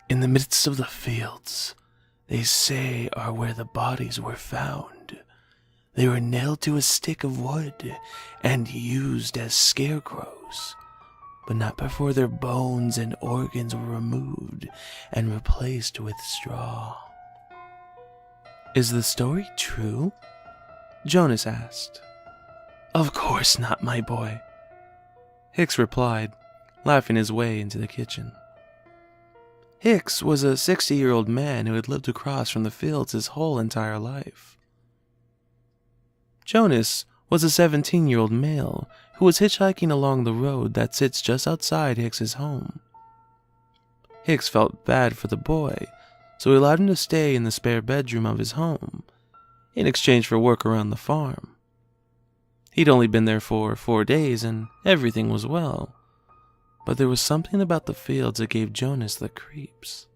In the midst of the fields, they say are where the bodies were found. They were nailed to a stick of wood and used as scarecrows, but not before their bones and organs were removed and replaced with straw. Is the story true? Jonas asked. Of course not, my boy, Hicks replied, laughing his way into the kitchen. Hicks was a 60-year-old man who had lived across from the fields his whole entire life. Jonas was a 17-year-old male who was hitchhiking along the road that sits just outside Hicks's home. Hicks felt bad for the boy, so he allowed him to stay in the spare bedroom of his home in exchange for work around the farm. He'd only been there for 4 days and everything was well, but there was something about the fields that gave Jonas the creeps.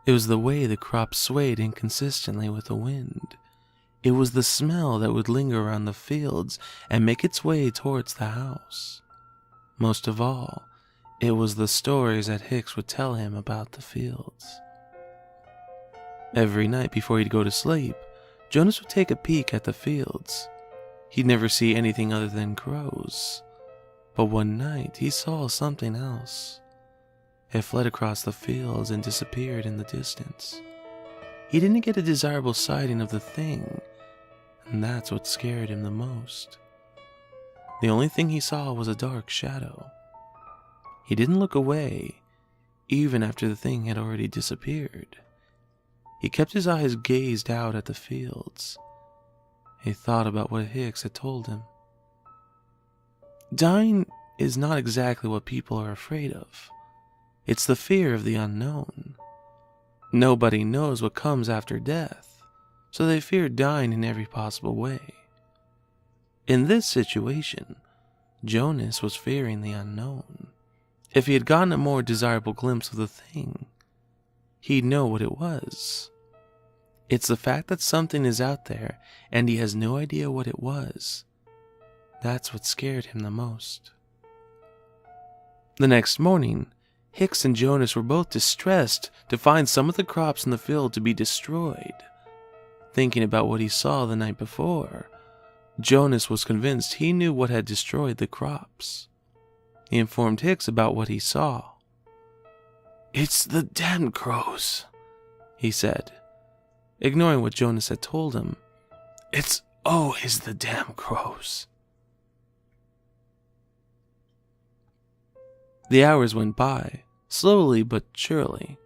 It was the way the crops swayed inconsistently with the wind. It was the smell that would linger around the fields and make its way towards the house. Most of all, it was the stories that Hicks would tell him about the fields. Every night before he'd go to sleep, Jonas would take a peek at the fields. He'd never see anything other than crows. But one night he saw something else. It fled across the fields and disappeared in the distance. He didn't get a desirable sighting of the thing, and that's what scared him the most. The only thing he saw was a dark shadow. He didn't look away, even after the thing had already disappeared. He kept his eyes gazed out at the fields. He thought about what Hicks had told him. Dying is not exactly what people are afraid of. It's the fear of the unknown. Nobody knows what comes after death, so they fear dying in every possible way. In this situation, Jonas was fearing the unknown. If he had gotten a more desirable glimpse of the thing, he'd know what it was. It's the fact that something is out there and he has no idea what it was. That's what scared him the most. The next morning, Hicks and Jonas were both distressed to find some of the crops in the field to be destroyed. Thinking about what he saw the night before, Jonas was convinced he knew what had destroyed the crops. He informed Hicks about what he saw. "It's the damn crows," he said, ignoring what Jonas had told him. "It's always the damn crows." The hours went by, slowly but surely.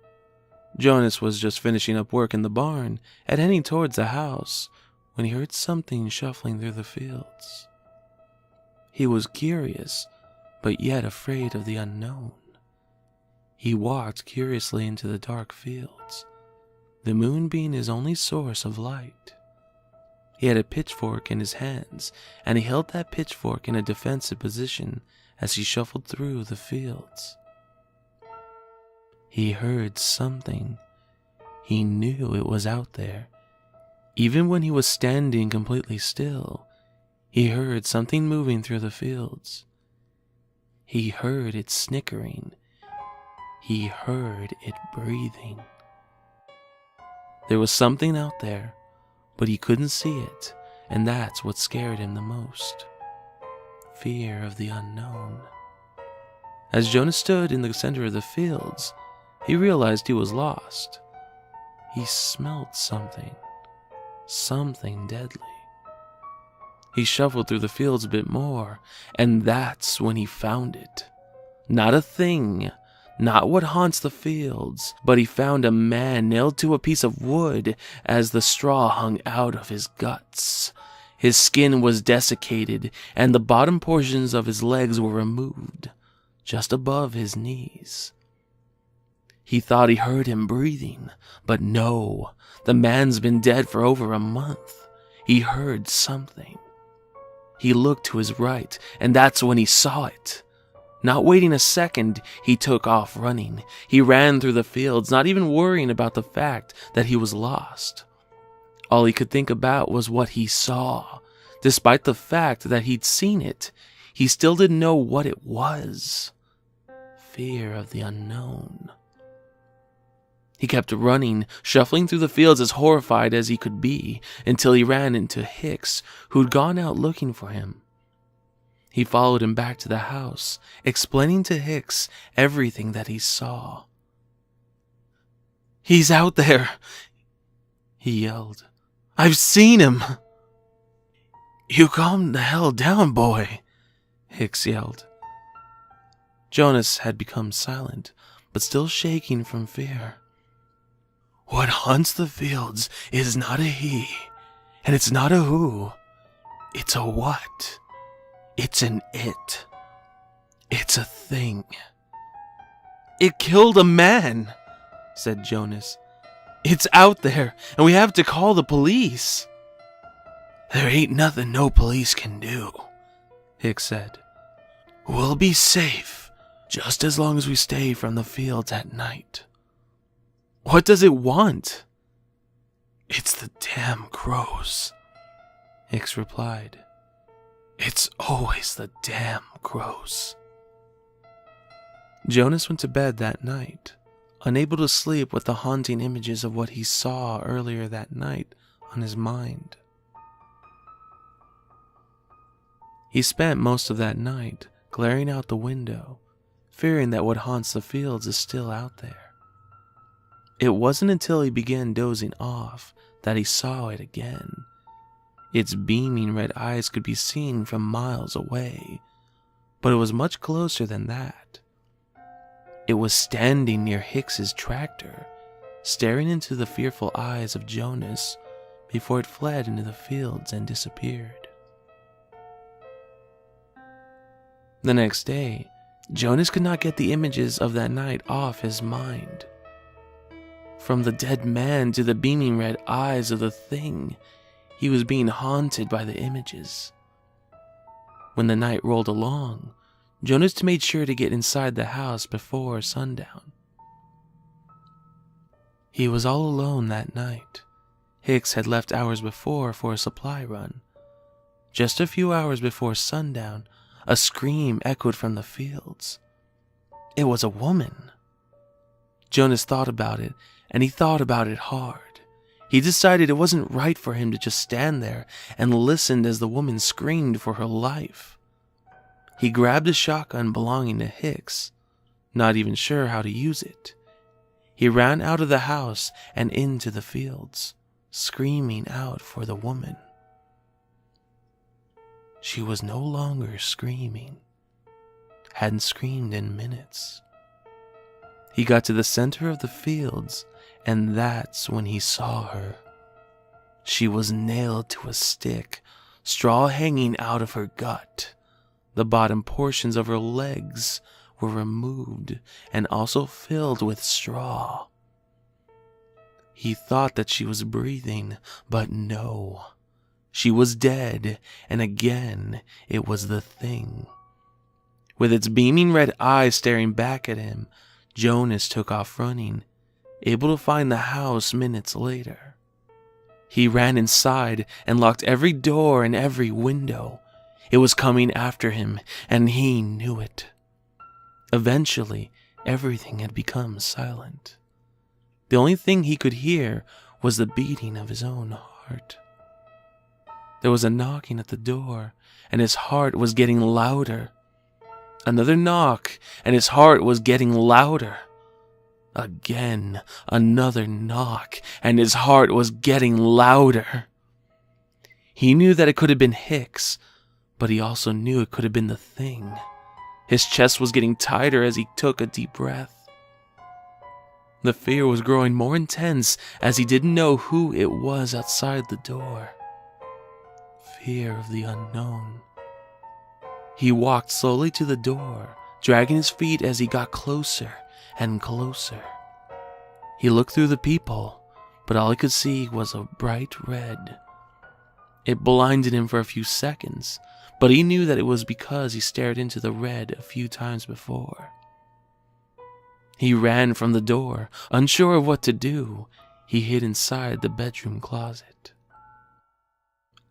Jonas was just finishing up work in the barn and heading towards the house when he heard something shuffling through the fields. He was curious, but yet afraid of the unknown. He walked curiously into the dark fields, the moon being his only source of light. He had a pitchfork in his hands, and he held that pitchfork in a defensive position as he shuffled through the fields. He heard something. He knew it was out there. Even when he was standing completely still, he heard something moving through the fields. He heard it snickering. He heard it breathing. There was something out there, but he couldn't see it, and that's what scared him the most. Fear of the unknown. As Jonas stood in the center of the fields, he realized he was lost. He smelled something deadly. He shuffled through the fields a bit more, and that's when he found it. Not a thing, not what haunts the fields, but he found a man nailed to a piece of wood as the straw hung out of his guts. His skin was desiccated, and the bottom portions of his legs were removed, just above his knees. He thought he heard him breathing, but no, the man's been dead for over a month. He heard something. He looked to his right, and that's when he saw it. Not waiting a second, he took off running. He ran through the fields, not even worrying about the fact that he was lost. All he could think about was what he saw. Despite the fact that he'd seen it, he still didn't know what it was. Fear of the unknown. He kept running, shuffling through the fields as horrified as he could be, until he ran into Hicks, who'd gone out looking for him. He followed him back to the house, explaining to Hicks everything that he saw. "He's out there," he yelled. "I've seen him." "You calm the hell down, boy," Hicks yelled. Jonas had become silent, but still shaking from fear. "What haunts the fields is not a he, and it's not a who. It's a what. It's an it. It's a thing." "It killed a man," said Jonas. "It's out there, and we have to call the police." "There ain't nothing no police can do," Hicks said. "We'll be safe, just as long as we stay from the fields at night." "What does it want?" "It's the damn crows," Hicks replied. "It's always the damn crows." Jonas went to bed that night, unable to sleep with the haunting images of what he saw earlier that night on his mind. He spent most of that night glaring out the window, fearing that what haunts the fields is still out there. It wasn't until he began dozing off that he saw it again. Its beaming red eyes could be seen from miles away, but it was much closer than that. It was standing near Hicks's tractor, staring into the fearful eyes of Jonas before it fled into the fields and disappeared. The next day, Jonas could not get the images of that night off his mind. From the dead man to the beaming red eyes of the thing, he was being haunted by the images. When the night rolled along, Jonas made sure to get inside the house before sundown. He was all alone that night. Hicks had left hours before for a supply run. Just a few hours before sundown, a scream echoed from the fields. It was a woman. Jonas thought about it, and he thought about it hard. He decided it wasn't right for him to just stand there and listen as the woman screamed for her life. He grabbed a shotgun belonging to Hicks, not even sure how to use it. He ran out of the house and into the fields, screaming out for the woman. She was no longer screaming. Hadn't screamed in minutes. He got to the center of the fields, and that's when he saw her. She was nailed to a stick, straw hanging out of her gut. The bottom portions of her legs were removed and also filled with straw. He thought that she was breathing, but no. She was dead, and again it was the thing. With its beaming red eyes staring back at him, Jonas took off running, able to find the house minutes later. He ran inside and locked every door and every window. It was coming after him, and he knew it. Eventually, everything had become silent. The only thing he could hear was the beating of his own heart. There was a knocking at the door, and his heart was getting louder. Another knock, and his heart was getting louder. Again, another knock, and his heart was getting louder. He knew that it could have been Hicks, but he also knew it could have been the thing. His chest was getting tighter as he took a deep breath. The fear was growing more intense as he didn't know who it was outside the door. Fear of the unknown. He walked slowly to the door, dragging his feet as he got closer and closer. He looked through the peephole, but all he could see was a bright red. It blinded him for a few seconds, but he knew that it was because he stared into the red a few times before. He ran from the door, unsure of what to do. He hid inside the bedroom closet.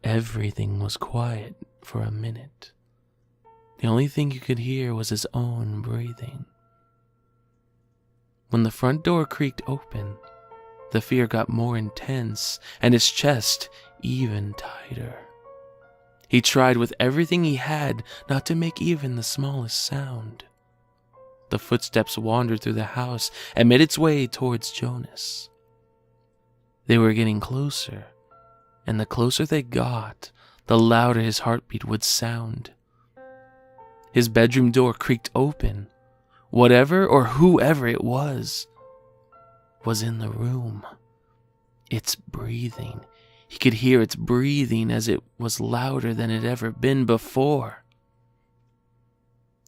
Everything was quiet for a minute. The only thing you could hear was his own breathing. When the front door creaked open, the fear got more intense and his chest even tighter. He tried with everything he had not to make even the smallest sound. The footsteps wandered through the house and made its way towards Jonas. They were getting closer, and the closer they got, the louder his heartbeat would sound. His bedroom door creaked open. Whatever or whoever it was in the room. Its breathing. He could hear its breathing as it was louder than it had ever been before.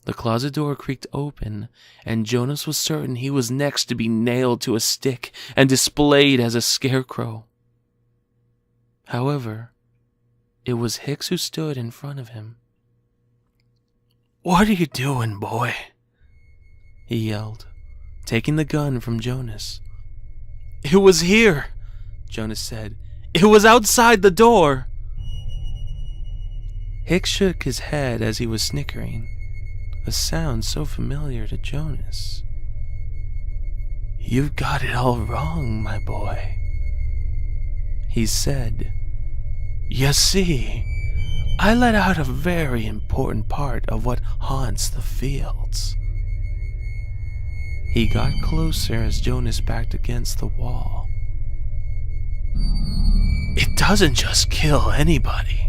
The closet door creaked open, and Jonas was certain he was next to be nailed to a stick and displayed as a scarecrow. However, it was Hicks who stood in front of him. "What are you doing, boy?" he yelled, taking the gun from Jonas. "It was here," Jonas said. "It was outside the door." Hicks shook his head as he was snickering, a sound so familiar to Jonas. "You've got it all wrong, my boy," he said. "You see, I let out a very important part of what haunts the fields." He got closer as Jonas backed against the wall. "It doesn't just kill anybody.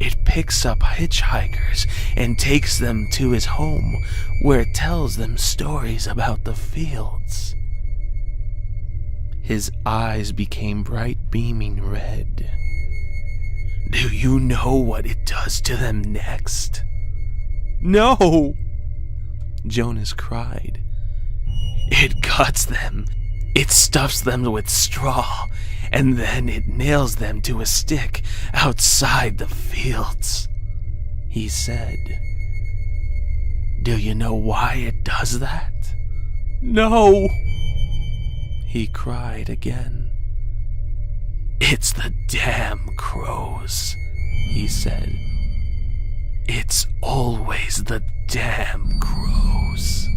It picks up hitchhikers and takes them to his home, where it tells them stories about the fields." His eyes became bright beaming red. "Do you know what it does to them next?" "No!" Jonas cried. "It cuts them. It stuffs them with straw, and then it nails them to a stick outside the fields," he said. "Do you know why it does that?" "No!" he cried again. "It's the damn crows," he said. "It's always the damn crows."